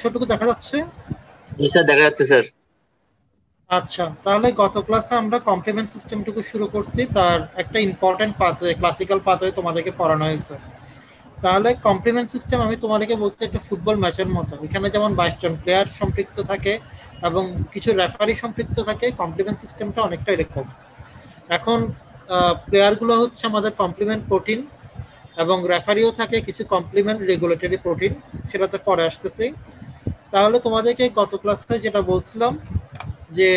দৃশ্যটুকু দেখা যাচ্ছে? জি স্যার, দেখা যাচ্ছে স্যার। আচ্ছা, তাহলে গত ক্লাসে আমরা কমপ্লিমেন্ট সিস্টেমটুকু শুরু করছি, তার একটা ইম্পর্টেন্ট পাথওয়ে, ক্লাসিক্যাল পাথওয়ে তোমাদেরকে পড়ানো হয়েছে। তাহলে কমপ্লিমেন্ট সিস্টেম আমি তোমাদেরকে বলছি একটা ফুটবল ম্যাচের মতো, এখানে যেমন 22 জন প্লেয়ার সম্পৃক্ত থাকে এবং কিছু রেফারি সম্পৃক্ত থাকে, কমপ্লিমেন্ট সিস্টেমটা অনেকটা এরকম। এখন প্লেয়ারগুলো হচ্ছে আমাদের কমপ্লিমেন্ট প্রোটিন এবং রেফারিও থাকে কিছু কমপ্লিমেন্ট রেগুলেটরি প্রোটিন, সেটাতে পরে আসতেছি। তাহলে তোমাদেরকে গত ক্লাসে যেটা বলছিলাম যে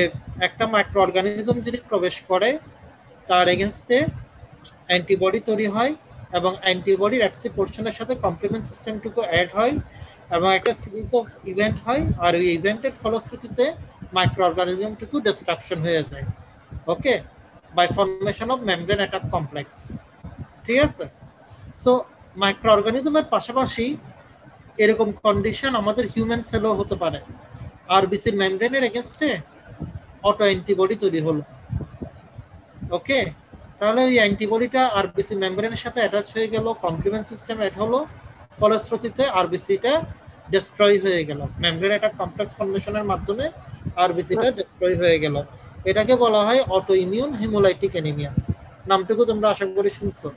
একটা মাইক্রো অর্গানিজম যদি প্রবেশ করে তার এগেনস্টে অ্যান্টিবডি তৈরি হয় এবং অ্যান্টিবডির অ্যাক্সি পোর্শনের সাথে কমপ্লিমেন্ট সিস্টেমটুকু অ্যাড হয় এবং একটা সিরিজ অফ ইভেন্ট হয়, আর ওই ইভেন্টের ফলশ্রুতিতে মাইক্রো অর্গানিজমটুকু ডিস্ট্রাকশন হয়ে যায়। Okay, by formation of membrane attack complex. ঠিক আছে? সো মাইক্রো অর্গানিজমের পাশাপাশি এরকম কন্ডিশন আমাদের হিউম্যান সেলও হতে পারে। আরবিসির মেমব্রেনের এগেনস্টে অটো অ্যান্টিবডি তৈরি হলো। ওকে, তাহলে ওই অ্যান্টিবডিটা আরবিসি মেমব্রেনের সাথে অ্যাটাচ হয়ে গেল, কমপ্লিমেন্ট সিস্টেম অ্যাড হলো, ফলশ্রুতিতে আরবিসিটা ডিস্ট্রয় হয়ে গেল, মেমব্রেন একটা কমপ্লেক্স ফর্মেশনের মাধ্যমে আরবিসিটা ডিস্ট্রয় হয়ে গেল। এটাকে বলা হয় অটো ইমিউন হিমোলাইটিক অ্যানিমিয়া। নামটুকু তোমরা আশা করি শুনছো।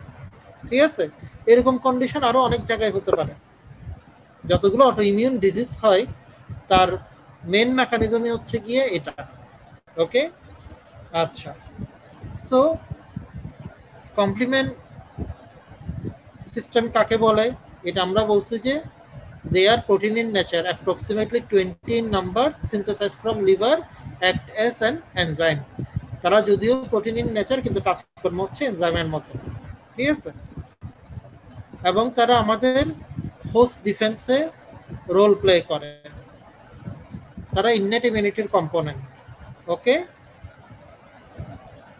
ঠিক আছে, এরকম কন্ডিশন আরো অনেক জায়গায় হতে পারে। যতগুলো অটো ইমিউন ডিজিজ হয় তার মেন মেকানিজমই হচ্ছে গিয়ে এটা। ওকে, আচ্ছা। সো কমপ্লিমেন্ট সিস্টেম কাকে বলে? এটা আমরা বলছি যে they are protein in nature, approximately 20 in number, synthesized from liver, act as an enzyme. তারা যদিও প্রোটিন ইন নেচার কিন্তু কাজকর্ম হচ্ছে এনজাইমের মতো। ঠিক আছে, এবং তারা আমাদের হোস্ট ডিফেন্সে রোল প্লে করে, তারা ইননেট ইমিউনিটির কম্পোনেন্ট। ওকে,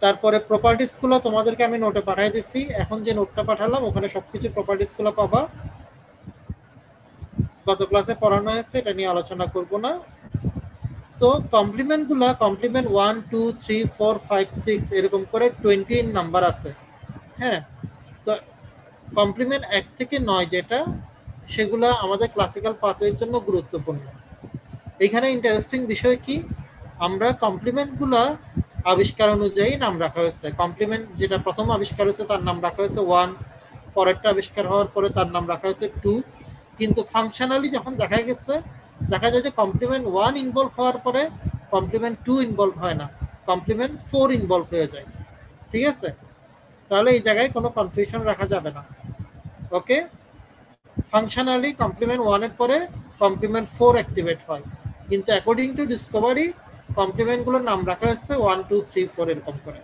তারপরে প্রপার্টিস গুলো তোমাদেরকে আমি নোটে পাঠিয়ে দিচ্ছি, এখন যে নোটটা পাঠালাম ওখানে সবকিছু প্রপার্টিস গুলো পাবা। গত ক্লাসে পড়ানো হয়েছে, এটা নিয়ে আলোচনা করব না। সো কমপ্লিমেন্ট গুলা, কমপ্লিমেন্ট 1 2 3 4 5 6 এরকম করে 20 নাম্বার আছে। হ্যাঁ, তো কমপ্লিমেন্ট 1 থেকে 9 যেটা, সেগুলা আমাদের ক্লাসিক্যাল পাথওয়ের জন্য গুরুত্বপূর্ণ। এখানে ইন্টারেস্টিং বিষয় কি, আমরা কমপ্লিমেন্ট গুলা আবিষ্কার অনুযায়ী নাম রাখা হয়েছে। কমপ্লিমেন্ট যেটা প্রথম আবিষ্কার হয়েছে তার নাম রাখা হয়েছে 1, পরেরটা আবিষ্কার হওয়ার পরে তার নাম রাখা হয়েছে 2, কিন্তু ফাংশনালি যখন দেখা গেছে, দেখা যায় যে কমপ্লিমেন্ট 1 ইনভলভ হওয়ার পরে কমপ্লিমেন্ট 2 ইনভলভ হয় না, কমপ্লিমেন্ট 4 ইনভলভ হয়ে যায়। ঠিক আছে, তাহলে এই জায়গায় কোনো কনফিউশন রাখা যাবে না। ওকে, ফাংশনালি কমপ্লিমেন্ট 1 এর পরে কমপ্লিমেন্ট 4 অ্যাক্টিভেট হয়, কিন্তু অ্যাকর্ডিং টু ডিসকভারি কমপ্লিমেন্টগুলোর নাম রাখা হচ্ছে 1 2 3 4 এরকম করে।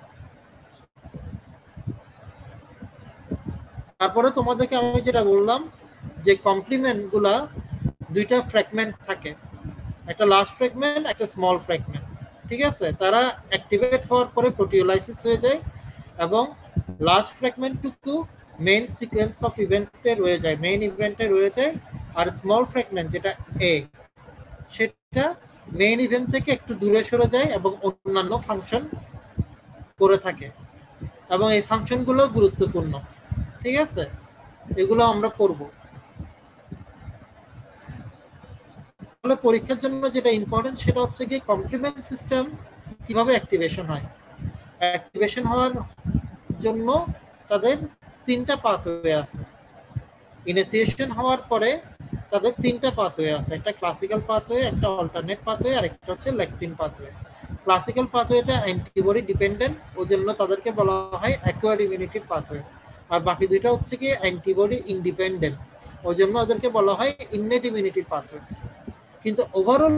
তারপরে তোমাদেরকে আমি যেটা বললাম যে কমপ্লিমেন্টগুলা দুইটা ফ্র্যাগমেন্ট থাকে, একটা লার্জ ফ্র্যাগমেন্ট, একটা স্মল ফ্র্যাগমেন্ট। ঠিক আছে, তারা অ্যাক্টিভেট হওয়ার পরে প্রোটিওলাইসিস হয়ে যায় এবং লার্জ ফ্র্যাগমেন্টটুকু মেইন সিকোয়েন্স অফ ইভেন্টে রয়ে যায়, মেইন ইভেন্টে রয়ে যায়। আর স্মল ফ্র্যাগমেন্ট যেটা এ, সেটা মেইন ইভেন্ট থেকে একটু দূরে সরে যায় এবং অন্যান্য ফাংশন করে থাকে, এবং এই ফাংশনগুলো গুরুত্বপূর্ণ। ঠিক আছে, এগুলো আমরা করব। তাহলে পরীক্ষার জন্য যেটা ইম্পর্টেন্ট সেটা হচ্ছে কি কমপ্লিমেন্ট সিস্টেম কিভাবে অ্যাক্টিভেশন হয়। অ্যাক্টিভেশন হওয়ার জন্য তাদের 3টা পাথওয়ে আছে। ইনিশিয়েশন হওয়ার পরে তাদের 3টা পাথওয়ে আছে, একটা ক্লাসিক্যাল পাথওয়ে, একটা অল্টারনেট পাথওয়ে, আর একটা হচ্ছে ল্যাকটিন পাথওয়ে। ক্লাসিক্যাল পাথওয়েটা অ্যান্টিবডি ডিপেন্ডেন্ট, ওই জন্য তাদেরকে বলা হয় অ্যাকোয়ার্ড ইমিউনিটির পাথওয়ে। আর বাকি দুইটা হচ্ছে কি অ্যান্টিবডি ইন্ডিপেন্ডেন্ট, ওই জন্য ওদেরকে বলা হয় ইননেট ইমিউনিটির পাথওয়ে। কিন্তু ওভারঅল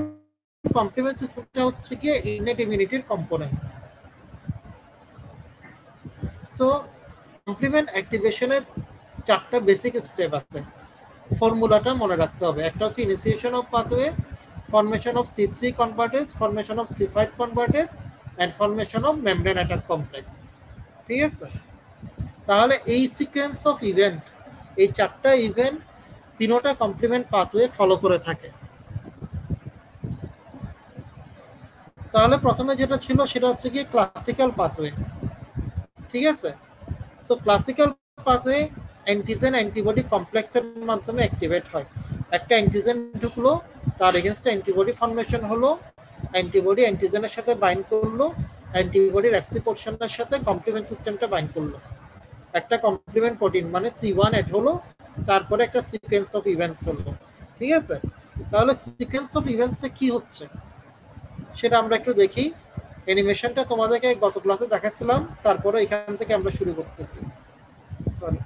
কমপ্লিমেন্ট সিস্টেমটা হচ্ছে কি ইননেট ইমিউনিটির কম্পোনেন্ট। সো কমপ্লিমেন্ট অ্যাক্টিভেশনের 4টা বেসিক স্টেপ আছে, ফর্মুলাটা মনে রাখতে হবে। একটা হচ্ছে initiation of pathway, formation of C3 convertase, formation of C5 convertase and formation of membrane attack complex. ঠিক আছে, তাহলে এই সিকোয়েন্স অফ ইভেন্ট, এই 4টা ইভেন্ট 3টা কমপ্লিমেন্ট পাথওয়ে ফলো করে থাকে। তাহলে প্রথমে যেটা ছিল সেটা হচ্ছে কি ক্লাসিক্যাল পাথওয়ে। ঠিক আছে, so classical pathway antigen antibody কমপ্লেক্সের মাধ্যমে অ্যাক্টিভেট হয়। একটা অ্যান্টিজেন ঢুকলো, তার এগেনস্টে অ্যান্টিবডি ফর্মেশন হলো, অ্যান্টিবডি অ্যান্টিজেনের সাথে বাইন্ড করলো, অ্যান্টিবডির এফসি পোর্শনের সাথে কমপ্লিমেন্ট সিস্টেমটা বাইন্ড করলো, একটা কমপ্লিমেন্ট প্রোটিন মানে C1 অ্যাড হলো, তারপরে একটা সিকোয়েন্স অফ ইভেন্টস হলো। ঠিক আছে, তাহলে সিকোয়েন্স অফ ইভেন্টসে কি হচ্ছে সেটা আমরা একটু দেখি। অ্যানিমেশনটা তোমাদেরকে গত ক্লাসে দেখাচ্ছিলাম, তারপরে এখান থেকে আমরা শুরু করতেছি। সরি,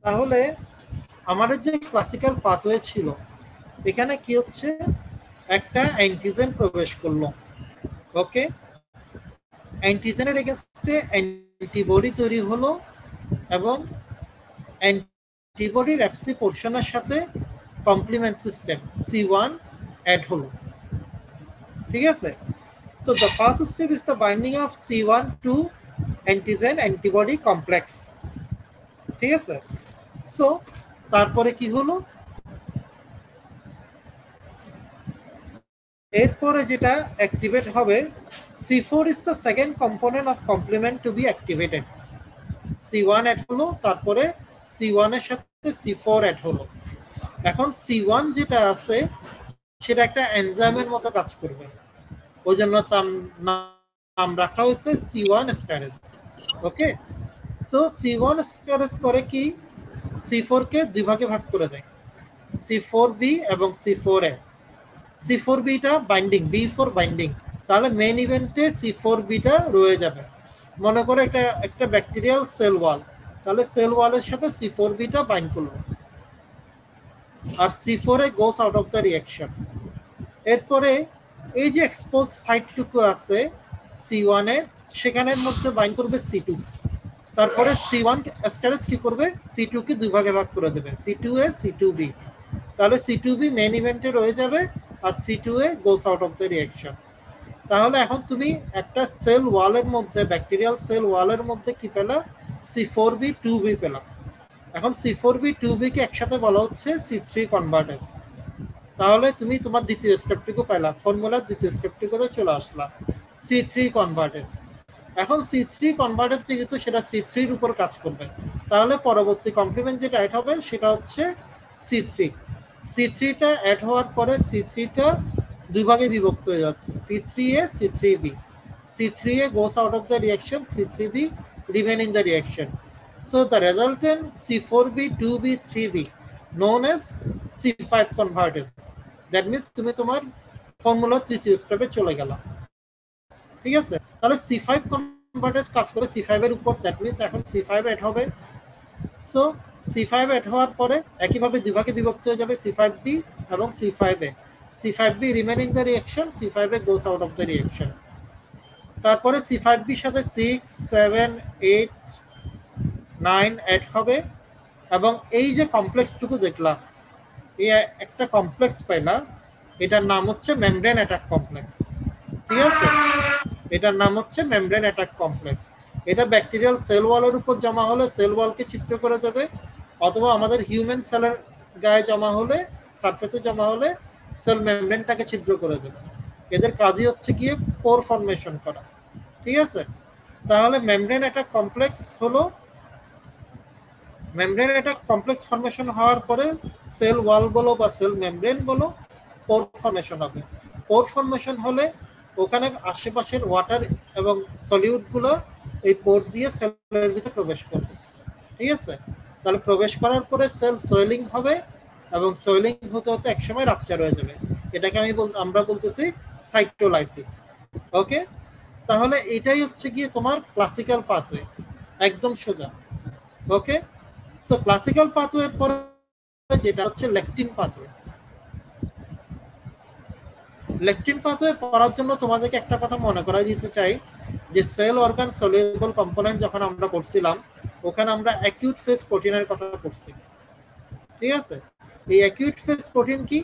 তাহলে আমাদের যে ক্লাসিক্যাল পাথওয়ে ছিল, এখানে কি হচ্ছে, একটা অ্যান্টিজেন প্রবেশ করলো। ওকে, অ্যান্টিজেনের এগেইনস্টে অ্যান্টিবডি তৈরি হলো এবং অ্যান্টিবডির এফসি পোর্শনের সাথে কমপ্লিমেন্ট সিস্টেম C1 অ্যাড হলো। ঠিক আছে, so the first step is the binding of C1 to antigen antibody complex. ঠিক আছে, সো তারপরে কি হলো, এরপরে যেটা অ্যাক্টিভেট হবে, C4 is the second component of complement to be activated. C1 add হলো, তারপরে C1 এর সাথে C4 অ্যাড হলো। এখন C1 যেটা আছে সেটা একটা এনজাইমের মতো কাজ করবে, ওই জন্য তার নাম রাখা হয়েছে C1 স্ট্যারেজ। ওকে, সো C1 স্ট্যারেজ করে কি, C4 কে দুই ভাগে ভাগ করে দেয়, C4b এবং C4a। C4b টা বাইন্ডিং, B4 বাইন্ডিং, তাহলে মেইন ইভেন্টে C4b টা রয়ে যাবে। মনে করে একটা ব্যাকটেরিয়াল সেল ওয়াল, তাহলে সেল ওয়ালের সাথে C4b টা বাইন্ড করলো, আর C4a goes out of the reaction. এরপরে এই যে এক্সপোজ সাইটটুকু আছে C1 এর, সেখানের মধ্যে বাইন্ড করবে C2, তারপরে C1 স্ট্যারেজ কি করবে, C2 কে দুই ভাগে ভাগ করে দেবে, C2a C2b, তাহলে C2b মেইন ইভেন্টে রয়ে যাবে আর C2a goes out of the reaction. তাহলে এখন তুমি একটা সেল ওয়ালের মধ্যে, ব্যাকটেরিয়াল সেল ওয়ালের মধ্যে কি পেলা, C4b 2b পেলাম। এখন C4b 2b কে একসাথে বলা হচ্ছে C3 কনভার্টেজ। তাহলে তুমি তোমার দ্বিতীয় স্টেপটুকু পেলা, ফর্মুলার দ্বিতীয় স্টেপটুকুতে চলে আসলা, C3 কনভার্টেজ। এখন C3 কনভার্টেজ যেহেতু সেটা C3 এর উপর কাজ করবে, তাহলে পরবর্তী কমপ্লিমেন্ট যেটা অ্যাড হবে সেটা হচ্ছে C3। C3টা অ্যাড হওয়ার পরে C3টা দুই ভাগে বিভক্ত হয়ে যাচ্ছে, C3a C3b। C3a goes out of the reaction, C3b remain in the reaction. So the resultant C4b 2b 3b known as C5 convertase. That means তুমি তোমার ফর্মুলা তৃতীয় স্টেপে চলে গেলা। ঠিক আছে, তাহলে C5 কনভার্টেজ কাজ করে C5 এর উপর, দ্যাট মিন্স এখন C5 অ্যাড হবে। সো C5 অ্যাড হওয়ার পরে একইভাবে দুই ভাগে বিভক্ত হয়ে যাবে, C5b এবং C5a। C5b remain in the reaction, C5a goes out of the reaction. তারপরে C5b সাথে 6 7 8 9 অ্যাড হবে, এবং এই যে কমপ্লেক্সটুকু দেখলাম, এই একটা কমপ্লেক্স পাইলা, এটার নাম হচ্ছে মেমব্রেন অ্যাটাক কমপ্লেক্স। ঠিক আছে, এটার নাম হচ্ছে মেমব্রেন অ্যাটাক কমপ্লেক্স। এটা ব্যাকটেরিয়াল সেল ওয়ালের উপর জমা হলে সেল ওয়ালকে ছিদ্র করে দেবে, অথবা আমাদের হিউম্যান সেলের গায়ে জমা হলে, সারফেসে জমা হলে সেল মেমব্রেনটাকে ছিদ্র করে দেবে। এদের কাজই হচ্ছে গিয়ে পোর ফর্মেশন করা। ঠিক আছে, তাহলে মেমব্রেন অ্যাটাক কমপ্লেক্স হলো, মেমব্রেন অ্যাটাক কমপ্লেক্স ফর্মেশন হওয়ার পরে সেল ওয়াল বলো বা সেল মেমব্রেন বলো, পোর ফর্মেশন হবে। পোর ফর্মেশন হলে ওখানে আশেপাশের ওয়াটার এবং সলিউটগুলো এই পোর দিয়ে সেলের ভিতরে প্রবেশ করবে। ঠিক আছে, তাহলে প্রবেশ করার পরে সেল সোয়েলিং হবে, এবং সোয়েলিং হতে হতে একসময় রাপচার হয়ে যাবে। এটাকে আমরা বলতেছি সাইটোলাইসিস। ওকে, তাহলে এটাই হচ্ছে গিয়ে তোমার ক্লাসিক্যাল পাথওয়ে, একদম সোজা। ওকে, সো ক্লাসিক্যাল পাথওয়ে পরে যেটা হচ্ছে লেকটিন পাথওয়ে। লেকটিন পাথওয়ে পড়ার জন্য তোমাদেরকে একটা কথা মনে করাই দিতে চাই, যে সেল অর্গান সলিউবল কম্পোনেন্ট যখন আমরা পড়ছিলাম, ওখানে আমরা অ্যাকিউট ফেজ প্রোটিনের কথা পড়ছি। ঠিক আছে, এই অ্যাকিউট ফেজ প্রোটিন কি,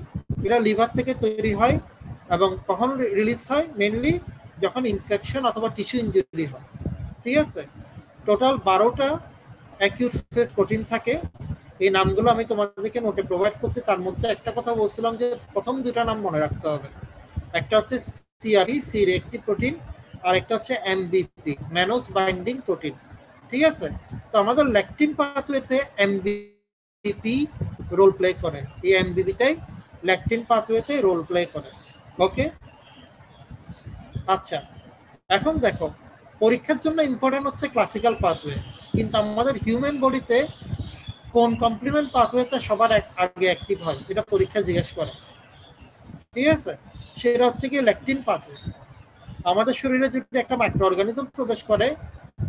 এটা লিভার থেকে তৈরি হয় এবং কখন রিলিজ হয়, মেইনলি যখন ইনফেকশন অথবা টিস্যু ইনজুরি হয়। ঠিক আছে, টোটাল 12টা অ্যাকিউট ফেজ প্রোটিন থাকে, এই নামগুলো আমি তোমাদেরকে নোটে প্রোভাইড করছি। তার মধ্যে একটা কথা বলছিলাম যে প্রথম দুটো নাম মনে রাখতে হবে। একটা হচ্ছে সিআরপি, সি রিঅ্যাক্টিভ প্রোটিন, আর একটা হচ্ছে এমবিপি, ম্যানোস বাইন্ডিং প্রোটিন। ঠিক আছে? তো আমাদের ল্যাকটিন পাথওয়েতে এমবিপি রোল প্লে করে। এই এমবিপিটাই ল্যাকটিন পাথওয়েতে রোল প্লে করে। ওকে, আচ্ছা, এখন দেখো পরীক্ষার জন্য ইম্পর্টেন্ট হচ্ছে ক্লাসিক্যাল পাথওয়ে, কিন্তু আমাদের হিউম্যান বডিতে কোন কমপ্লিমেন্ট পাথওয়েতে সবার আগে অ্যাক্টিভ হয় এটা পরীক্ষা জিজ্ঞেস করে। ঠিক আছে? সেটা হচ্ছে কি ল্যাকটিন পাথওয়ে। আমাদের শরীরে যদি একটা মাইক্রো অর্গানিজম প্রবেশ করে,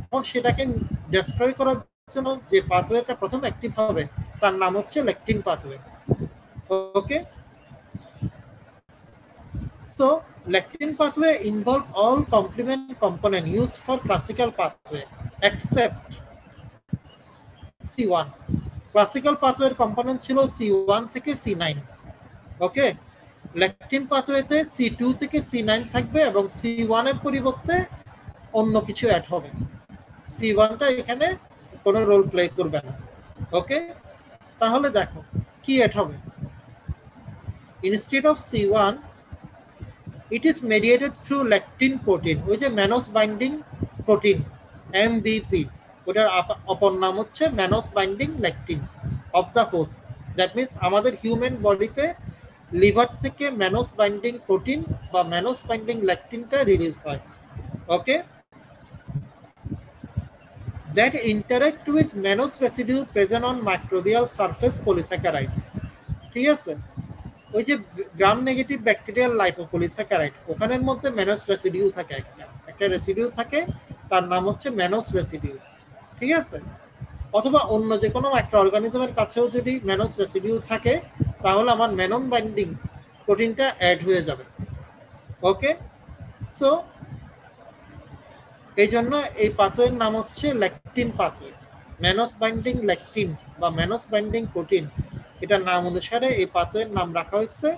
তখন সেটাকে ডেস্ট্রয় করার জন্য যে পাথওয়েটা প্রথম অ্যাক্টিভ হবে তার নাম হচ্ছে ল্যাকটিন pathway. Okay, so lectin pathway involve all complement component used for classical pathway except C1. Classical পাথওয়ের কম্পোনেন্ট ছিল C1 থেকে C9। ওকে, ল্যাকটিন পাথওয়েতে C2 থেকে C9 থাকবে এবং C1 এর পরিবর্তে অন্য কিছু অ্যাড হবে। C1টা এখানে কোনো রোল প্লে করবে না। ওকে, তাহলে দেখো কি অ্যাড হবে। Instead of C1 it is mediated through lectin protein, ওই যে ম্যানোস বাইন্ডিং প্রোটিন এমবিপি, ওটার অপর নাম হচ্ছে mannose binding lectin of the host. That means আমাদের হিউম্যান বডিতে লিভার থেকে ম্যানোস বাইন্ডিং প্রোটিন বা ম্যানোস বাইন্ডিং লেকটিনটা রিলিজ হয়। ওকে, that interact with mannose residue present on microbial surface polysaccharide। ঠিক আছে? ওই যে গ্রাম নেগেটিভ ব্যাকটেরিয়াল লাইপোপলিস্যাকারাইড, ওখানের মধ্যে ম্যানোস রেসিডিউ থাকে, একটা রেসিডিউ থাকে, তার নাম হচ্ছে ম্যানোস রেসিডিউ। ঠিক আছে? অথবা অন্য যে কোনো মাইক্রো অর্গানিজমের কাছেও যদি ম্যানোস রেসিডিউ থাকে, তাহলে আমার ম্যানন বাইন্ডিং প্রোটিনটা অ্যাড হয়ে যাবে। ওকে, সো এই জন্য এই পাথওয়ের নাম হচ্ছে ল্যাকটিন পাথওয়ে। ম্যানোস বাইন্ডিং ল্যাকটিন বা ম্যানোস বাইন্ডিং প্রোটিন, এটার নাম অনুসারে এই পাথওয়ের নাম রাখা হয়েছে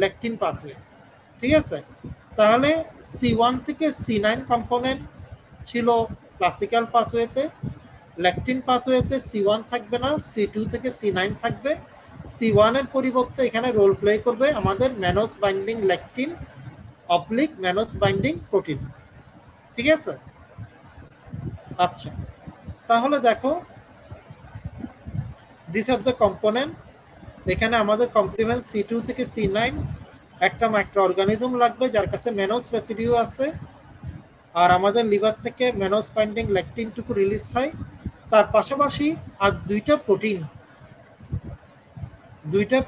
ল্যাকটিন পাথওয়ে। ঠিক আছে? তাহলে C1 থেকে C9 কম্পোনেন্ট ছিল ক্লাসিক্যাল পাথওয়েতে, ল্যাকটিন পাথওয়েতে C1 থাকবে না, C2 থেকে C9 থাকবে। C1 এর পরিবর্তে এখানে রোল প্লে করবে আমাদের ম্যানোস বাইন্ডিং ল্যাকটিন অবলিক ম্যানোস বাইন্ডিং প্রোটিন। ঠিক আছে? আচ্ছা, তাহলে দেখো দিস আর দ্য কম্পোনেন্ট। এখানে আমাদের কমপ্লিমেন্ট C2 থেকে C9, একটা মাইক্রো অর্গানিজম লাগবে যার কাছে ম্যানোস রেসিডিউ আছে, আর আমাদের লিভার থেকে ম্যানোস বাইন্ডিং ল্যাকটিনটুকু রিলিজ হয়। তার পাশাপাশি আর দুইটা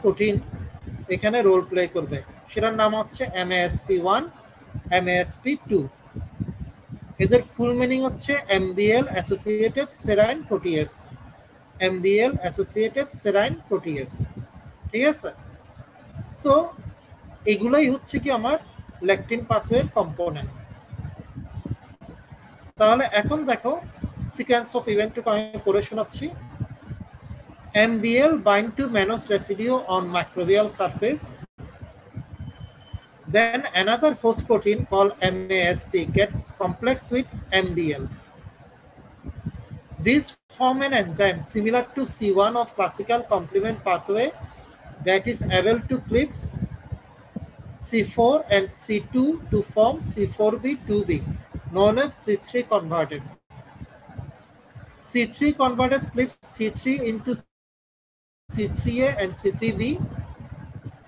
প্রোটিন এখানে রোল প্লে করবে, সেটার নাম হচ্ছে MASP1, MASP2। এদের ফুল মিনিং হচ্ছে MBL অ্যাসোসিয়েটেড সেরাইন প্রোটিয়েস, MBL অ্যাসোসিয়েটেড সেরাইন প্রোটিয়েস। ঠিক আছে? সো এগুলাই হচ্ছে কি আমার ল্যাকটিন পাথওয়ের কম্পোনেন্ট। তাহলে এখন দেখো সিকোয়েন্স অফ ইভেন্টটুকু আমি পড়ে শোনাচ্ছি। MBL bind to mannose residue on microbial surface. Then another host protein called MASP gets complex with MBL. These form an enzyme similar to C1 of classical complement pathway that is able to clip C4 and C2 to form C4b2b, known as C3 convertase. C3 convertase clips C3 into C3a and C3b.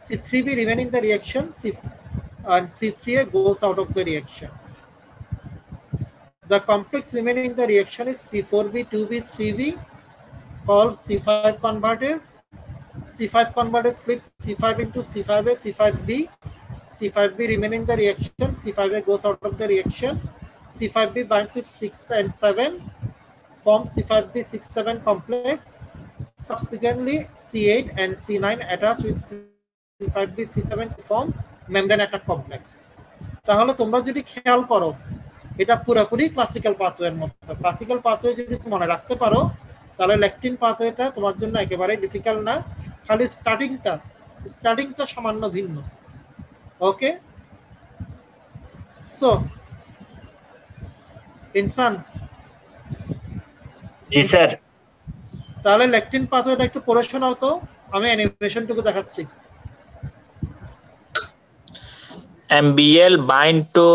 C3b remain in the reaction and C3a goes out of the reaction. The complex remaining in the reaction is C4b, 2b, 3b, called C5 convertase. C5 convertase clips C5 into C5a, C5b. C5b remain in the reaction, C5a goes out of the reaction. C5b binds with 6 and 7, forms C5b 6-7 complex. Subsequently, C8 and C9 attach with C5b 6-7 to form membrane attack complex. তাহলে তোমরা যদি খেয়াল করো, এটা পুরোপুরি classical পাথওয়ের মতো। Classical pathway যদি মনে রাখতে পারো, তাহলে ল্যাকটিন পাথওয়েটা তোমার জন্য একেবারে ডিফিকাল্ট না, খালি স্টার্টিংটা সামান্য ভিন্ন। ওকে, সো ইনসান, জি স্যার। তাহলে লেকটিন পাথওয়েটা একটু পড়ে শোনাও তো, আমি অ্যানিমেশনটুকু দেখাচ্ছি। MBL bind to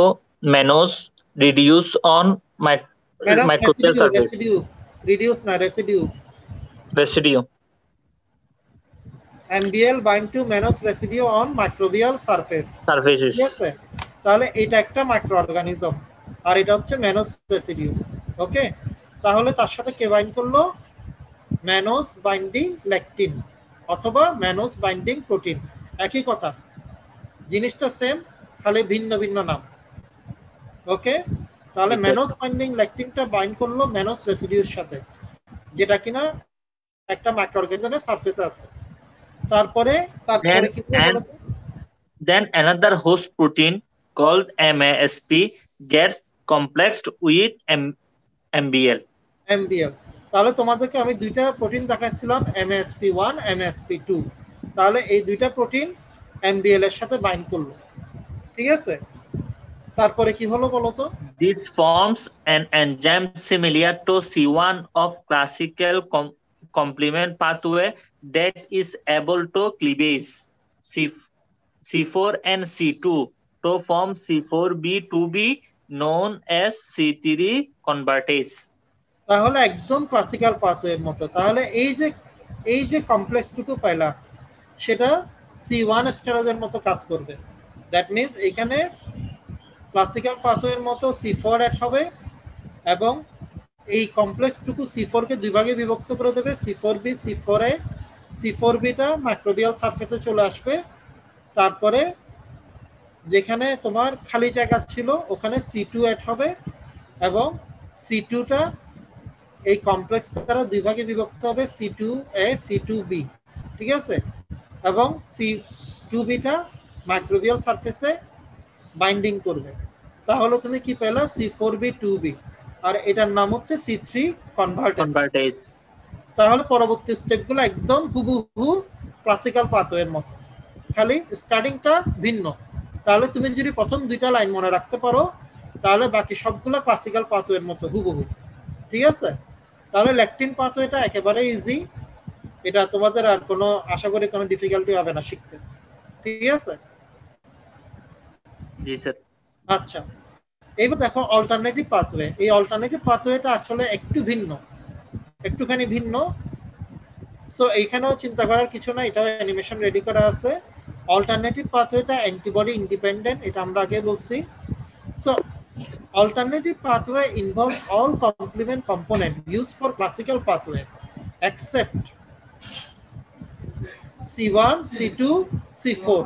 mannose reduce on man's microbial surface reduce না residue. residue. MBL bind to mannose residue on microbial surface, Surfaces. ঠিক আছে? তাহলে এটা একটা মাইক্রো অর্গানিজম আর এটা হচ্ছে ম্যানোস রেসিডিউ। ওকে, তাহলে তার সাথে কে বাইন্ড করলো? ম্যানোস বাইন্ডিং লেকটিন অথবা ম্যানোস বাইন্ডিং প্রোটিন, একই কথা, জিনিসটা সেম, খালি ভিন্ন ভিন্ন নাম। ওকে, তাহলে ম্যানোস বাইন্ডিং লেকটিনটা বাইন্ড করলো ম্যানোস রেসিডিউর সাথে, যেটা কিনা একটা মাইক্রো অর্গানিজমের সারফেসে আছে। তারপরে কি হলো? Then another host protein called MASP gets complexed with MBL. তাহলে তোমাদেরকে আমি দুইটা প্রোটিন দেখাচ্ছিলাম, MASP1, MASP2। তাহলে এই দুইটা প্রোটিন MBL এর সাথে বাইন্ড করলো, ঠিক আছে? তারপরে কি হলো বলো তো? This forms an enzyme similar to C1 of classical complement pathway that is able to cleavage C4 and C2 to form C4b2b known as C3 convertase. তাহলে একদম ক্লাসিক্যাল পাথওয়ের মতো। তাহলে এই যে কমপ্লেক্সটুকু পাইলা সেটা C1 স্টেরয়েডের মতো কাজ করবে। দ্যাট মিন্স এখানে ক্লাসিক্যাল পাথওয়ের মতো C4 অ্যাড হবে এবং এই কমপ্লেক্সটুকু C4 কে দুই ভাগে বিভক্ত করে দেবে, C4b C4a। C4bটা মাইক্রোবিয়াল সারফেসে চলে আসবে, তারপরে যেখানে তোমার খালি জায়গা ছিল ওখানে C2 অ্যাড হবে এবং C2টা এই কমপ্লেক্স দ্বারা দুই ভাগে বিভক্ত হবে, C2a C2b, ঠিক আছে? এবং C2bটা মাইক্রোবিয়াল সারফেসে বাইন্ডিং করবে। তাহলে তুমি কি পেলা? C4b2b, আর এটার নাম হচ্ছে C3 কনভার্টেজ। তাহলে পরবর্তী স্টেপগুলো একদম হুবহু ক্লাসিক্যাল পাথওয়ের মতো, খালি স্টার্টিংটা ভিন্ন। তাহলে তুমি যদি প্রথম দুইটা লাইন মনে রাখতে পারো তাহলে বাকি সবগুলো ক্লাসিক্যাল পাথওয়ের মতো হুবহু, ঠিক আছে? তাহলে লেকটিন পাথওয়েটা একেবারে ইজি, এটা তোমাদের আর কোনো আশা করি কোনো ডিফিকাল্টি হবে না শিখতে, ঠিক আছে? জি স্যার। আচ্ছা, এবার দেখো অল্টারনেটিভ পাথওয়ে। এই অল্টারনেটিভ পাথওয়েটা আসলে একটুখানি ভিন্ন। সো এইখানেও চিন্তা করার কিছু না, এটাও অ্যানিমেশন রেডি করা আছে। অল্টারনেটিভ পাথওয়েটা অ্যান্টিবডি ইন্ডিপেন্ডেন্ট, এটা আমরা আগে বলছি। So alternative pathway involve all complement component used for classical pathway except C1, C2, C4।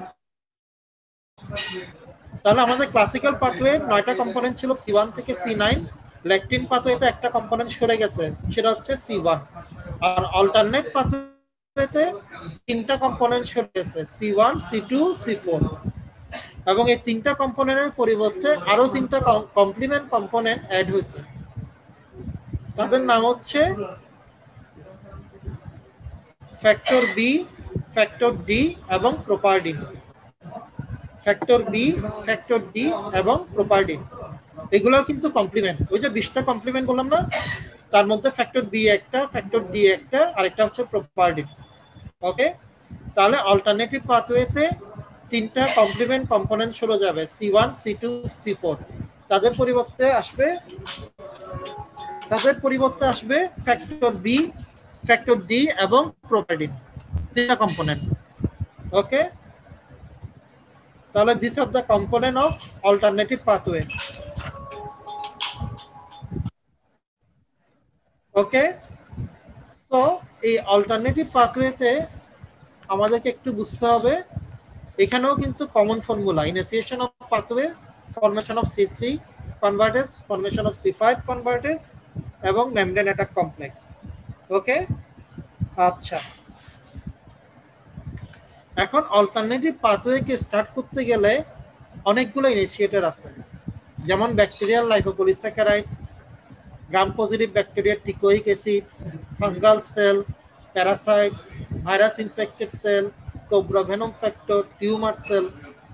তাহলে আমাদের ক্লাসিক্যাল পাথওয়ে 9টা কম্পোনেন্ট ছিল C1 থেকে C9, লেকটিন পাথওয়েতে একটা কম্পোনেন্ট সরে গেছে, সেটা হচ্ছে C1। আর অল্টারনেট পাথওয়েতে 3টা কম্পোনেন্ট সরে গেছে, C1, C2, C4। এবং এই 3টা কম্পোনেন্টের পরিবর্তে আরো 3টা কমপ্লিমেন্ট কম্পোনেন্ট অ্যাড হয়েছে, তাদের নাম হচ্ছে ফ্যাক্টর বি, ফ্যাক্টর ডি এবং প্রোপারডিন। ফ্যাক্টর বি, ফ্যাক্টর ডি এবং প্রোপারডিন এগুলো কিন্তু কমপ্লিমেন্ট। ওই যে 20টা কমপ্লিমেন্ট বললাম না, তার মধ্যে ফ্যাক্টর বি একটা, ফ্যাক্টর ডি একটা, আরেকটা হচ্ছে প্রোপারডিন। ওকে, তাহলে অল্টারনেটিভ পাথওয়েতে 3টা কমপ্লিমেন্ট কম্পোনেন্ট চলে যাবে, C1, C2, C4। তাদের পরিবর্তে আসবে ফ্যাক্টর বি, ফ্যাক্টর ডি এবং প্রোপারডিন, 3টা কম্পোনেন্ট। ওকে, তাহলে this are the component of alternative pathway. Okay, so এই অল্টারনেটিভ পাথওয়েতে আমাদেরকে একটু বুঝতে হবে, এখানেও কিন্তু common formula, initiation of pathway, formation of C3 convertase, formation of C5 convertase এবং মেমব্রেন অ্যাটাক কমপ্লেক্স। ওকে, আচ্ছা, এখন অল্টারনেটিভ পাথওয়েকে স্টার্ট করতে গেলে অনেকগুলো ইনিশিয়েটর আছে, যেমন bacterial lipopolysaccharide, gram positive bacteria teichoic acid, fungal cell, parasite, virus infected cell, cobra venom factor, tumour cell,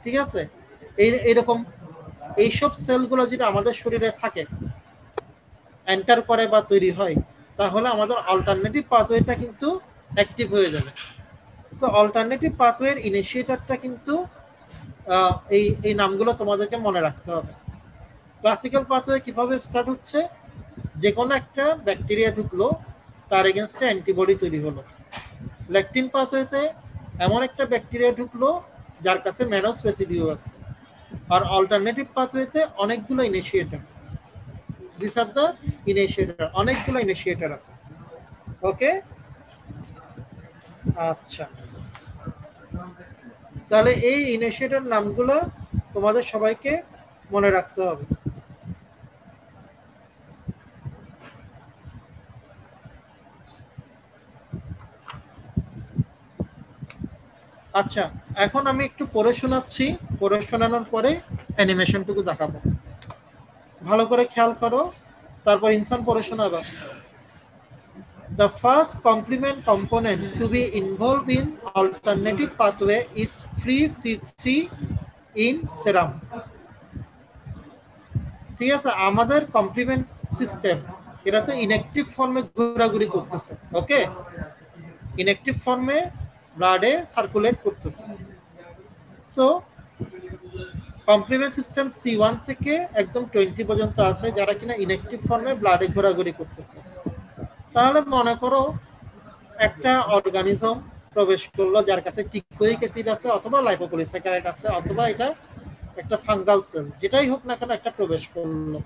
ঠিক আছে? এইরকম এইসব সেলগুলো যেটা আমাদের শরীরে থাকে, এন্টার করে বা তৈরি হয়, তাহলে আমাদের অল্টারনেটিভ পাথওয়েটা কিন্তু অ্যাক্টিভ হয়ে যাবে। সো অল্টারনেটিভ পাথওয়ের ইনিশিয়েটরটা কিন্তু এই নামগুলো তোমাদেরকে মনে রাখতে হবে। ক্লাসিক্যাল পাথওয়ে কিভাবে স্টার্ট হচ্ছে, যে কোনো একটা ব্যাকটেরিয়া ঢুকলো, তার এগেনস্টে অ্যান্টিবডি তৈরি হলো। ল্যাকটিন পাথওয়েতে এমন একটা ব্যাকটেরিয়া ঢুকলো যার কাছে ম্যানোস রেসিডিউ আছে। আর অল্টারনেটিভ পাথওয়েতে অনেকগুলো initiator, this are the initiator, অনেকগুলো ইনিশিয়েটর আছে। ওকে, আচ্ছা, তাহলে এই ইনিশিয়েটর নামগুলো তোমাদের সবাইকে মনে রাখতে হবে। আচ্ছা, এখন আমি একটু পড়ে শোনাচ্ছি, পড়ে শোনানোর পরে অ্যানিমেশনটুকু দেখাবো। ভালো করে খেয়াল করো, তারপর ইনসান পড়ে শোনাবে। The first complement component to be involved in alternative pathway is free C3 in serum. ঠিক আছে, আমাদের কমপ্লিমেন্ট সিস্টেম এটা তো ইনঅ্যাক্টিভ ফর্মে ঘোরাঘুরি করতেছে। ওকে, ইনঅ্যাক্টিভ ফর্মে ব্লাডে সার্কুলেট করতেছে। সো কমপ্লিমেন্ট সিস্টেম C1 থেকে একদম 20 পর্যন্ত আছে, যারা কিনা ইনঅ্যাক্টিভ ফর্মে ব্লাডে ঘোরাঘুরি করতেছে। তাহলে মনে করো একটা অর্গানিজম প্রবেশ করলো যার কাছে টিকোইক অ্যাসিড আছে অথবা লাইপোপলিস্যাকারাইড আছে, অথবা এটা একটা ফাঙ্গাল সেল, যেটাই হোক না কেন একটা প্রবেশ করলো।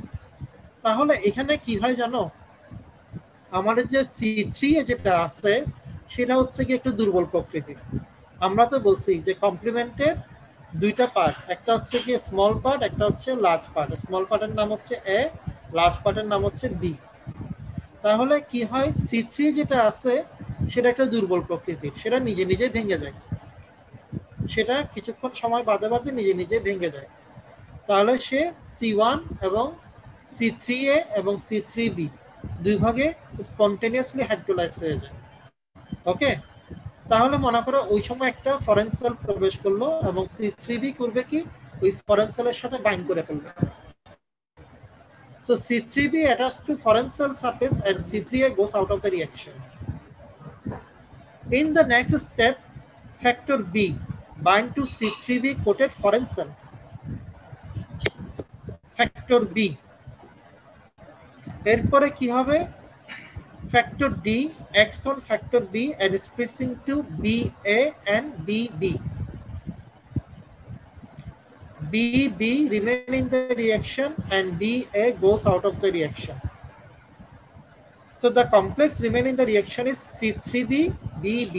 তাহলে এখানে কি হয় জানো, আমাদের যে C3 যেটা আছে সেটা হচ্ছে কি একটু দুর্বল প্রকৃতির। আমরা তো বলছি যে কমপ্লিমেন্টের দুইটা পার্ট, একটা হচ্ছে কি স্মল পার্ট, একটা হচ্ছে লার্জ পার্ট। স্মল পার্টের নাম হচ্ছে এ, লার্জ পার্টের নাম হচ্ছে বি। তাহলে কি হয়, C3 যেটা আছে সেটা একটা দুর্বল প্রকৃতির, সেটা নিজে নিজে ভেঙে যায়, সেটা কিছুক্ষণ সময় বাদে বাদে নিজে নিজে ভেঙে যায়। তাহলে সে C1 এবং C3A এবং C3B দুই ভাগে স্পন্টেনিয়াসলি হাইড্রোলাইজ হয়ে যায়। ওকে, তাহলে মনে করো ওই সময় একটা ফরেন সেল প্রবেশ করলো এবং C3B করবে কি, ওই ফরেন সেলের সাথে বাইন্ড করে ফেলবে। So C3B attached to foreign cell surface and C3A goes out of the reaction. In the next step, factor B bind to C3B coated foreign cell. Factor B. এরপরে কি হবে, factor D acts on factor B and splits into BA and BB. BB remain in the reaction and BA goes out of the reaction. So the complex remain in the reaction is C3B BB.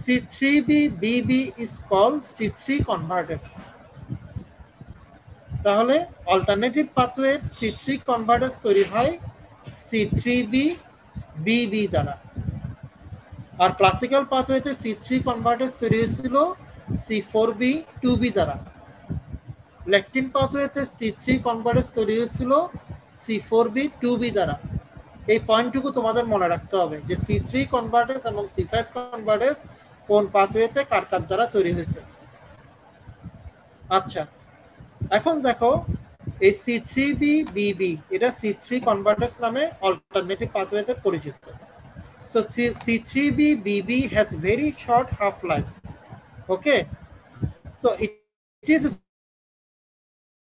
C3B BB is called C3 convertase. তাহলে alternative পাথওয়ের C3 কনভার্টাস তৈরি হয় C3B BB দ্বারা, আর classical পাথওয়েতে C3 কনভার্টাস তৈরি হয়েছিল C4B 2B দ্বারা। ল্যাকটিন পাথওয়েতে C3 কনভার্টাস তৈরি হয়েছিল C4B 2B দ্বারা। এই পয়েন্টটুকু তোমাদের মনে রাখতে হবে যে C3 কনভার্টাস এবং C5 কনভার্টাস কোন পাথওয়েতে কার কার দ্বারা তৈরি হয়েছে। আচ্ছা, এখন দেখো এই C3B BB এটা C3 কনভার্টাস নামে অল্টারনেটিভ পাথওয়েতে পরিচিত। So C3B BB has very short half life. Okay, so it is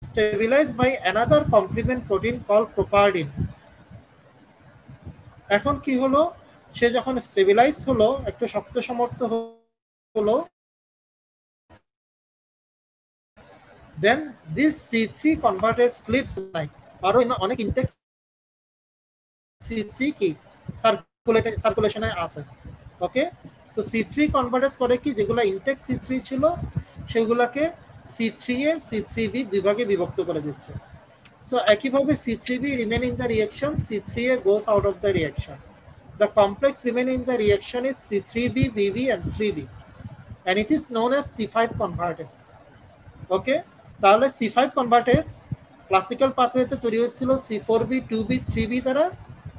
stabilized by another complement protein called propardin. এখন কি হলো, সে যখন স্টেবিলাইজ হলো, একটু শক্ত সমর্থ হলো, then this C3 convertase clips like আরো অনেক ইনটেক্স C3 কি সার্কুলেশনে আছে। ওকে, সো C3 কনভার্টাস করে কি, যেগুলো ইনটেক্স C3 ছিল সেগুলোকে C3A C3B দুই ভাগে বিভক্ত করে দিচ্ছে। সো একইভাবে C3B remain in the reaction, C3A goes out of the reaction. The complex remain in the reaction is C3B BB and 3B and it is known as C5 convertase. ওকে, তাহলে C5 convertase classical পাথওয়েতে তৈরি হয়েছিল C4B 2B 3B দ্বারা,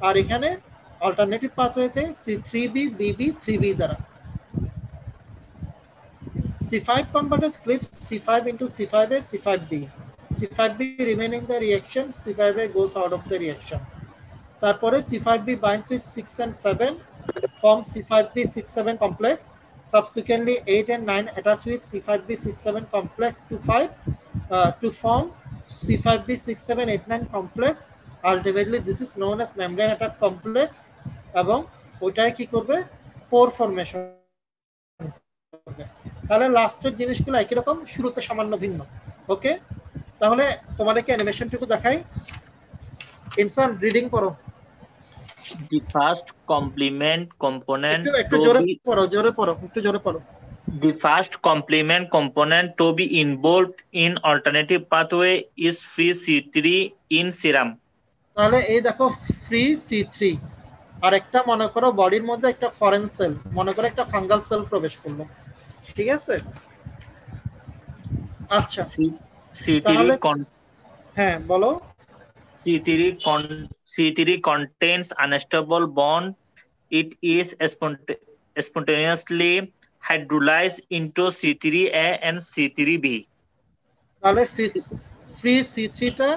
আর এখানে alternative পাথওয়েতে C3B BB 3B দ্বারা। C5 converters clips C5 into C5A C5B. C5b remain in the reaction, C5a goes out of the reaction. তারপরে C5b binds with 6 and 7 form C5b 6-7 complex. Subsequently 8 and 9 attach with C5b 6-7 complex to form C5b 6-7 8-9 complex. Ultimately this is known as membrane attack complex এবং ওইটাই কি করবে পোর formation করবে। তাহলে লাস্টের জিনিসগুলো একই রকম, শুরুতে সামান্য ভিন্ন। ওকে, তাহলে তোমাদেরকে অ্যানিমেশনটুকু দেখাই। ইনসান রিডিং করো। The first complement component একটু জোরে পড়ো। The first complement component to be involved in alternative pathway is free C3 in serum. তাহলে এই দেখো ফ্রি C3, আর একটা মনে করো বডির মধ্যে একটা ফরেন সেল, মনে করো একটা ফাঙ্গাল সেল প্রবেশ করলো, ঠিক আছে? আচ্ছা হ্যাঁ বলো। C3 contains unstable bond. It is spontaneously hydrolyzed into C3A and C3B. তাহলে ফ্রি C3টা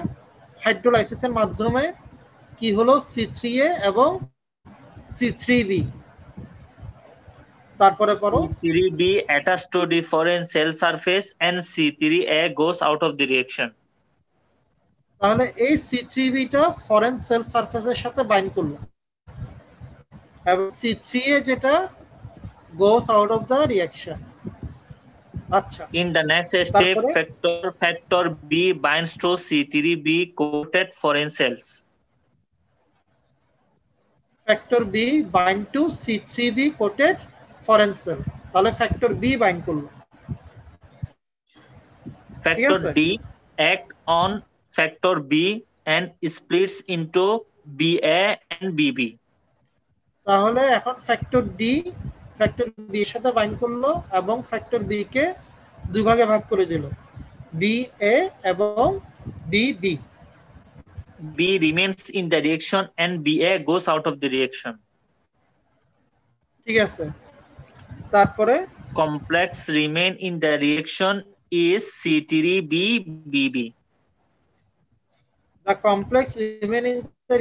হাইড্রোলাইসিসের মাধ্যমে কি হলো C3A এবং C3B। তারপরে করো C3B attached to the foreign cell surface and C3A goes out of the reaction. তাহলে এই C3Bটা ফরেন সেল সারফেসের সাথে বাইন্ড করলো এবং C3A যেটা goes out of the reaction. আচ্ছা, in the next step factor B binds to C3B coated foreign cells. Factor B bind to C3B coated foreign cell. তাহলে factor B bind করলো। Factor D act on factor B and splits into BA and BB. তাহলে এখন factor D factor B এর সাথে bind করলো এবং factor B কে দুই ভাগে ভাগ করে দিল, BA এবং BB. B remains in the reaction and BA goes out of the reaction. ঠিক আছে, তারপরে complex remain in the reaction is C3B BB. The complex remain in the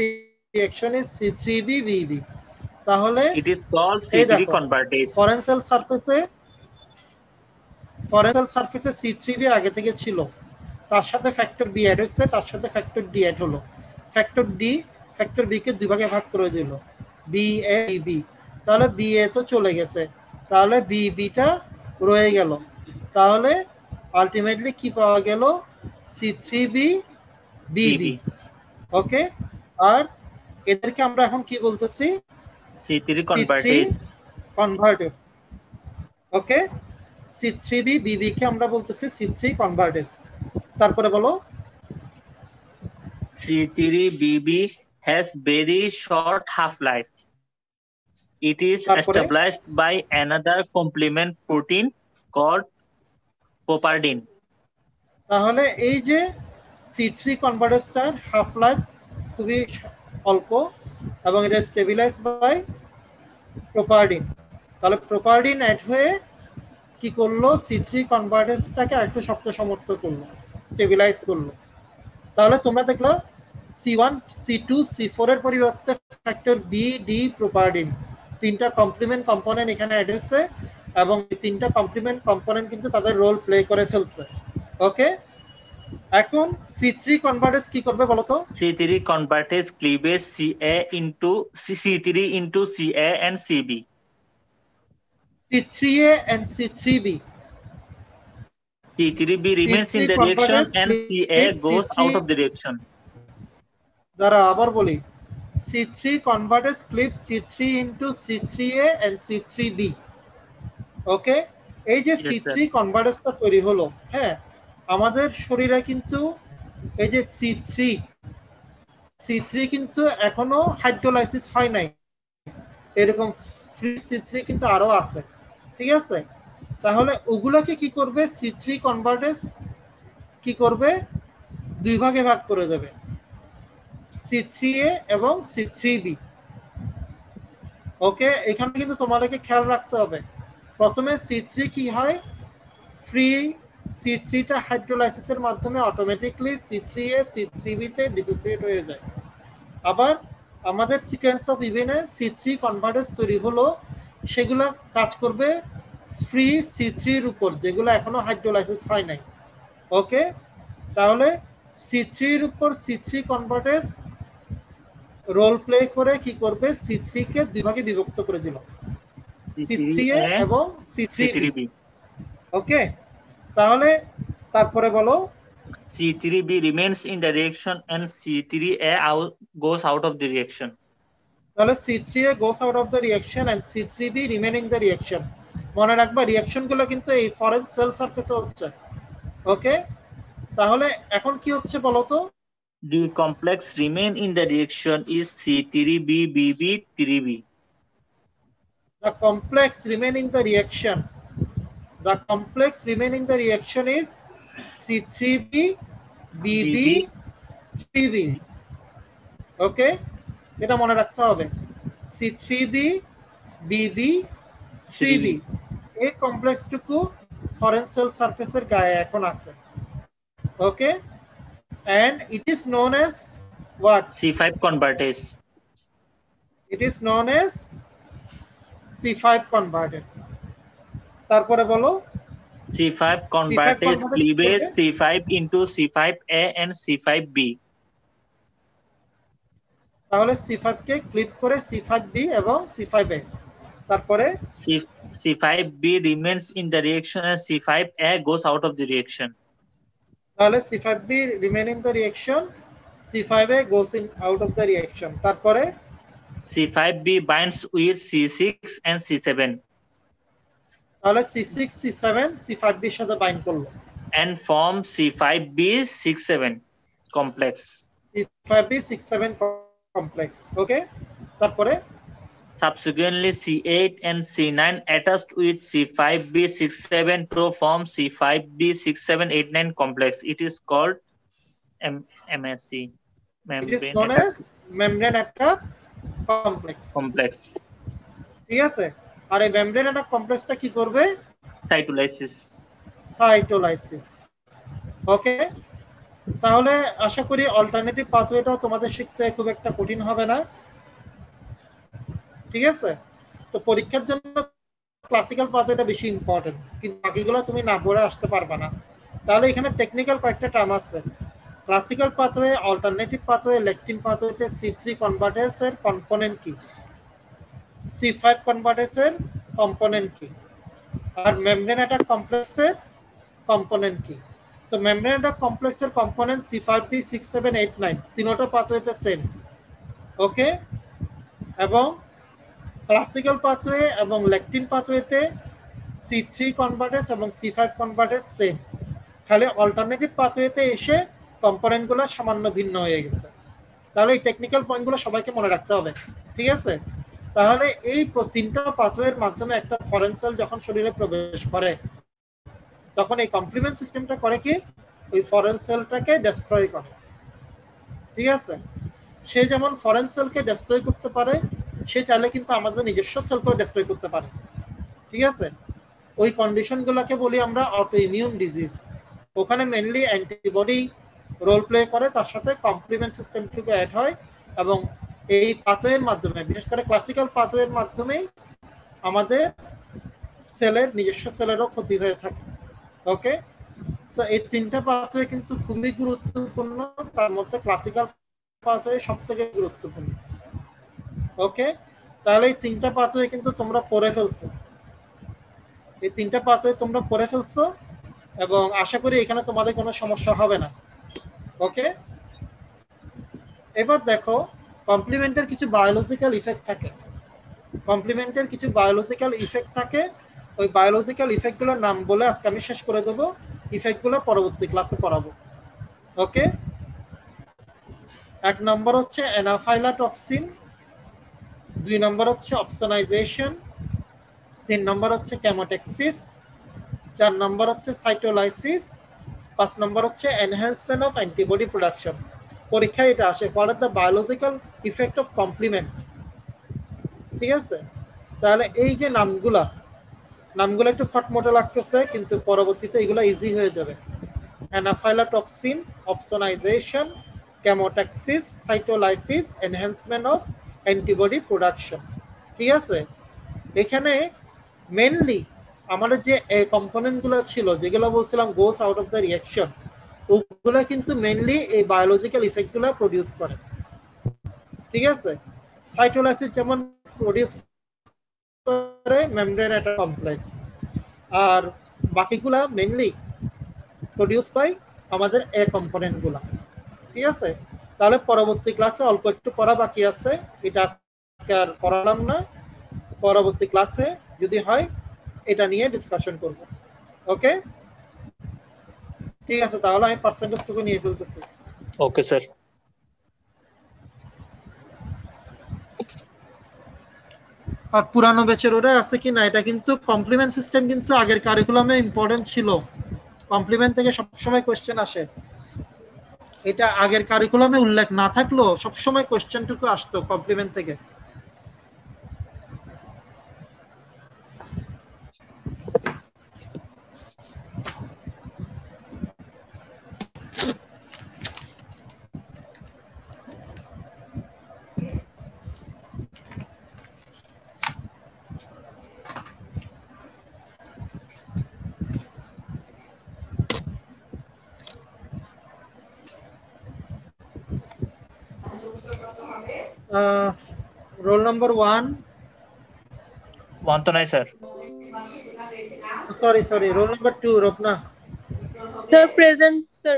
reaction is C3B BB. তাহলে it is called C3 convertase. Foreign cell সারফেসে C3B আগে থেকে ছিল, তার সাথে ফ্যাক্টর B অ্যাড হচ্ছে, তার সাথে ফ্যাক্টর D অ্যাড হলো। ফ্যাক্টর D ফ্যাক্টর B কে দুই ভাগে ভাগ করে দিল, BA BB। তাহলে BA তো চলে গেছে, তাহলে BBটা রয়ে গেল। তাহলে আলটিমেটলি কি পাওয়া গেল? C3B BB। ওকে, আর এদেরকে আমরা এখন কি বলতেছি? C3 convertase. ওকে, C3B BB কে আমরা বলতেছি C3 convertase। তারপরে বলো C3BB has very short half-life. It is established by another complement protein called propardin. তাহলে এই যে C3 convertaseটার হাফ লাইফ খুবই অল্প এবং এটা স্টেবিলাইজ বাই প্রপারডিন। তাহলে প্রপারডিন অ্যাড হয়ে কি করলো? C3 কনভার্টেসটাকে আরেকটু শক্ত সমর্থ করলো, স্টেবিলাইজ করলো। তাহলে তোমরা দেখলো C1 C2 C4 এর পরিবর্তে ফ্যাক্টর B D প্রপারডিন তিনটা কমপ্লিমেন্ট কম্পোনেন্ট এখানে অ্যাড হচ্ছে এবং এই তিনটা কমপ্লিমেন্ট কম্পোনেন্ট কিন্তু তাদের রোল প্লে করে ফেলছে। ওকে, এখন C3 কনভার্টেস কি করবে বলো তো? C3 convertase cleavage C3 into CA and CB. C3A and C3B. C3B remains in the reaction and CA goes out of the reaction. দাঁড়া আবার বলি, C3 convertase clips C3 into C3A and C3B. ওকে, এই যে C3 কনভার্টেসটা তৈরি হলো, হ্যাঁ, আমাদের শরীরে কিন্তু এই যে C3 কিন্তু এখনো হাইড্রোলাইসিস হয় নাই, এরকম ফ্রি C3 কিন্তু আরো আছে, ঠিক আছে? তাহলে ওগুলোকে কি করবে? C3 কনভার্টেস কি করবে? দুই ভাগে ভাগ করে দেবে, C3A এবং C3B। ওকে, এখানে কিন্তু তোমাদেরকে খেয়াল রাখতে হবে, প্রথমে C3 কি হয়? ফ্রি C3 টা হাইড্রোলাইসিসের মাধ্যমে অটোমেটিকলি C3A C3B তে ডিসোসিয়েট হয়ে যায়। আবার আমাদের সিকোয়েন্স অফ ইভেন্টে C3 কনভার্টেজ তৈরি হলো, সেগুলা কাজ করবে ফ্রি C3 এর উপর, যেগুলো এখনো হাইড্রোলাইসিস হয় নাই। ওকে, তাহলে C3 এর উপর C3 কনভার্টেজ রোল প্লে করে কি করবে, C3 কে দুই ভাগে বিভক্ত করে দিল, C3A এবং C3B। ওকে, তাহলে তারপরে বলো C3B remains in the reaction and C3A goes out of the reaction. তাহলে C3A goes out of the reaction and C3B remain in the reaction। মনে রাখবা রিঅ্যাকশন গুলো কিন্তু এই ফরেন সেল সারফেসে হচ্ছে। ওকে, তাহলে এখন কি হচ্ছে বলো তো? The complex remain in the reaction is C3B-BB3B. The complex remain in the reaction. The complex remain in the reaction is C3B-BB3B। ওকে, এটা মনে রাখতে হবে, C3B-BB3B এই কমপ্লেক্সটুকু ফরেন সেল সারফেসের গায়ে এখন আছে। ওকে, and it is known as what? C5 convertase. It is known as C5 convertase। তারপরে বলো C5 convertase cleavage C5 into C5A and C5B. তাহলে C5 কে ক্লিপ করে C5B এবং C5A। তারপরে C5B remains in the reaction and C5A goes out of the reaction. তাহলে C5B remain in the reaction, C5A goes out of the reaction। তারপরে C5B binds with C6 and C7. তাহলে C6 C7 C5B এর সাথে bind করলো and form C5B67 complex. C5B67 complex। ওকে, তারপরে subsequently C8 and C9 attached with C5B67 to form C5B6789 complex. It is called MSC. It is known as membrane attack complex। ঠিক আছে, আর এই membrane attack কমপ্লেক্সটা কি করবে? সাইটোলাইসিস। ওকে, তাহলে আশা করি alternative পাথওয়েটাও তোমাদের শিখতে খুব একটা কঠিন হবে না। ঠিক আছে, তো পরীক্ষার জন্য ক্লাসিক্যাল পাথওয়েটা বেশি ইম্পর্টেন্ট, কিন্তু বাকিগুলো তুমি না পড়ে আসতে পারবে না। তাহলে এখানে টেকনিক্যাল কয়েকটা টার্ম আছে। Classical pathway, alternative pathway, lectin পাথওয়েতে C3 কনভার্টেসের কম্পোনেন্ট কি, C5 কনভার্টেসের কম্পোনেন্ট কি, আর মেমব্রেন অ্যাটাক কমপ্লেক্সের কম্পোনেন্ট কি। তো মেমব্রেন অ্যাটাক কমপ্লেক্সের কম্পোনেন্ট C5B6789 তিনটা পাথওয়েতে সেম। ওকে, এবং ক্লাসিক্যাল পাথওয়ে এবং লেকটিন পাথওয়েতে C3 কনভার্টেস এবং C5 কনভার্টেস সেম, খালি অল্টারনেটিভ পাথওয়েতে এসে কম্পোনেন্টগুলো সামান্য ভিন্ন হয়ে গেছে। তাহলে এই টেকনিক্যাল পয়েন্টগুলো সবাইকে মনে রাখতে হবে। ঠিক আছে, তাহলে এই তিনটা পাথওয়ের মাধ্যমে একটা ফরেন সেল যখন শরীরে প্রবেশ করে, তখন এই কমপ্লিমেন্ট সিস্টেমটা করে কি, ওই ফরেন সেলটাকে ডেস্ট্রয় করে। ঠিক আছে, সে যেমন ফরেন সেলকে ডেস্ট্রয় করতে পারে, সে চাইলে কিন্তু আমাদের নিজস্ব সেলকেও ডেস্ট্রয় করতে পারে। ঠিক আছে, ওই কন্ডিশনগুলোকে বলি আমরা অটো ইমিউন ডিজিজ। ওখানে মেনলি অ্যান্টিবডি রোল প্লে করে, তার সাথে কমপ্লিমেন্ট সিস্টেমটুকু অ্যাড হয়, এবং এই পাথওয়ের মাধ্যমে, বিশেষ করে ক্লাসিক্যাল পাথওয়ের মাধ্যমেই আমাদের সেলের, নিজস্ব সেলেরও ক্ষতি হয়ে থাকে। ওকে, সো এই তিনটা পাথওয়ে কিন্তু খুবই গুরুত্বপূর্ণ, তার মধ্যে ক্লাসিক্যাল পাথওয়ে সবথেকে গুরুত্বপূর্ণ। ওকে, তাহলে এই তিনটা পাথওয়ে কিন্তু তোমরা পড়ে ফেলছো, এই তিনটা পাথওয়ে তোমরা পড়ে ফেলছো, এবং আশা করি এখানে তোমাদের কোনো সমস্যা হবে না। ওকে, এবার দেখো কমপ্লিমেন্টের কিছু বায়োলজিক্যাল ইফেক্ট থাকে। কমপ্লিমেন্টের কিছু বায়োলজিক্যাল ইফেক্ট থাকে, ওই বায়োলজিক্যাল ইফেক্টগুলোর নাম বলে আজকে আমি শেষ করে দেবো, ইফেক্টগুলো পরবর্তী ক্লাসে পড়াবো। ওকে, 1 নম্বর হচ্ছে অ্যানাফাইলাটক্সিন, 2 নম্বর হচ্ছে অপসোনাইজেশন, 3 নম্বর হচ্ছে কেমোটেক্সিস, 4 নম্বর হচ্ছে সাইটোলাইসিস, 5 নম্বর হচ্ছে এনহ্যান্সমেন্ট অফ অ্যান্টিবডি প্রোডাকশন। পরীক্ষায় এটা আসে, what are the biological effect of complement. ঠিক আছে, তাহলে এই যে নামগুলা, নামগুলো একটু খটমটো লাগতেছে, কিন্তু পরবর্তীতে এগুলো ইজি হয়ে যাবে। Anaphylatoxin, opsonization, chemotaxis, cytolysis, enhancement of antibody production. ঠিক আছে, এখানে মেনলি আমাদের যে কম্পোনেন্টগুলো ছিল, যেগুলো বলছিলাম গোস আউট অফ দ্য রিঅ্যাকশন, ওগুলো কিন্তু মেনলি এই বায়োলজিক্যাল ইফেক্টগুলো প্রডিউস করে। ঠিক আছে, সাইটোলাইসিস যেমন প্রডিউস করে মেমব্রেন অ্যাটাক কমপ্লেক্স, আর বাকিগুলা মেনলি প্রডিউস বাই আমাদের এ কম্পোনেন্টগুলা। ঠিক আছে, তাহলে পরবর্তী ক্লাসে অল্প একটু পড়া বাকি আছে, এটা আজকে আর পড়ালাম না, পরবর্তী ক্লাসে যদি হয় এটা নিয়ে ডিসকাশন করব। ওকে, ঠিক আছে, তাহলে আমি পার্সেন্টেজটুকু নিয়ে ফেলতেছি। Okay sir. আর পুরানো ব্যাচের ওরা আছে কি না, এটা কিন্তু কমপ্লিমেন্ট সিস্টেম কিন্তু আগের কারিকুলামে ইম্পর্টেন্ট ছিল, কমপ্লিমেন্ট থেকে সবসময় কোশ্চেন আসে। এটা আগের কারিকুলামে উল্লেখ না থাকলেও সবসময় কোশ্চেনটুকু আসতো কমপ্লিমেন্ট থেকে। রোল নাম্বার 1 ওয়ান তো নাই sir. Sorry roll number 2 রোপনা। Sir, present, sir.